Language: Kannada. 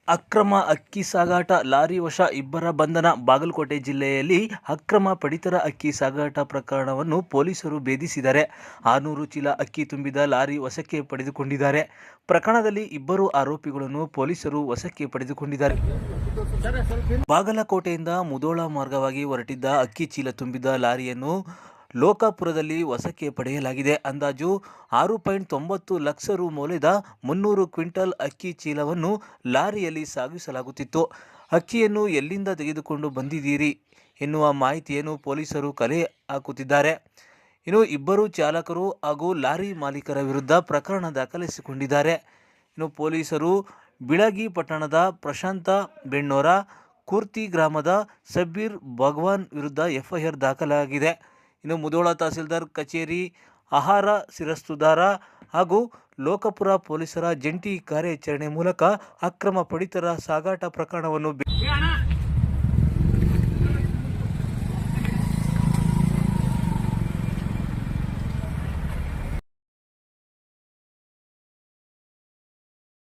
ಅಕ್ರಮ ಅಕ್ಕಿ ಸಾಗಾಟ ಲಾರಿ ವಶ ಇಬ್ಬರ ಬಂಧನ. ಬಾಗಲಕೋಟೆ ಜಿಲ್ಲೆಯಲ್ಲಿ ಅಕ್ರಮ ಪಡಿತರ ಅಕ್ಕಿ ಸಾಗಾಟ ಪ್ರಕರಣವನ್ನು ಪೊಲೀಸರು ಭೇದಿಸಿದ್ದಾರೆ. 600 ಚೀಲ ಅಕ್ಕಿ ತುಂಬಿದ ಲಾರಿ ವಶಕ್ಕೆ ಪಡೆದುಕೊಂಡಿದ್ದಾರೆ. ಪ್ರಕರಣದಲ್ಲಿ ಇಬ್ಬರು ಆರೋಪಿಗಳನ್ನು ಪೊಲೀಸರು ವಶಕ್ಕೆ ಪಡೆದುಕೊಂಡಿದ್ದಾರೆ. ಬಾಗಲಕೋಟೆಯಿಂದ ಮುಧೋಳ ಮಾರ್ಗವಾಗಿ ಹೊರಟಿದ್ದ ಅಕ್ಕಿ ಚೀಲ ತುಂಬಿದ ಲಾರಿಯನ್ನು ಲೋಕಾಪುರದಲ್ಲಿ ವಶಕ್ಕೆ ಪಡೆಯಲಾಗಿದೆ. ಅಂದಾಜು 6.90 ಲಕ್ಷ ರು ಮೌಲ್ಯದ 300 ಕ್ವಿಂಟಲ್ ಅಕ್ಕಿ ಚೀಲವನ್ನು ಲಾರಿಯಲ್ಲಿ ಸಾಗಿಸಲಾಗುತ್ತಿತ್ತು. ಅಕ್ಕಿಯನ್ನು ಎಲ್ಲಿಂದ ತೆಗೆದುಕೊಂಡು ಬಂದಿದ್ದೀರಿ ಎನ್ನುವ ಮಾಹಿತಿಯನ್ನು ಪೊಲೀಸರು ಕಲೆ ಹಾಕುತ್ತಿದ್ದಾರೆ. ಇನ್ನು ಇಬ್ಬರು ಚಾಲಕರು ಹಾಗೂ ಲಾರಿ ಮಾಲೀಕರ ವಿರುದ್ಧ ಪ್ರಕರಣ ದಾಖಲಿಸಿಕೊಂಡಿದ್ದಾರೆ. ಇನ್ನು ಪೊಲೀಸರು ಬಿಳಗಿ ಪಟ್ಟಣದ ಪ್ರಶಾಂತ ಬೆಣ್ಣೋರ, ಕುರ್ತಿ ಗ್ರಾಮದ ಸಬ್ಬೀರ್ ಭಗವಾನ್ ವಿರುದ್ಧ ಎಫ್ಐಆರ್ ದಾಖಲಾಗಿದೆ. ಇನ್ನು ಮುಧೋಳ ತಹಸೀಲ್ದಾರ್ ಕಚೇರಿ, ಆಹಾರ ಶಿರಸ್ತುದಾರ ಹಾಗೂ ಲೋಕಾಪುರ ಪೊಲೀಸರ ಜಂಟಿ ಕಾರ್ಯಾಚರಣೆ ಮೂಲಕ ಅಕ್ರಮ ಪಡಿತರ ಸಾಗಾಟ ಪ್ರಕರಣವನ್ನು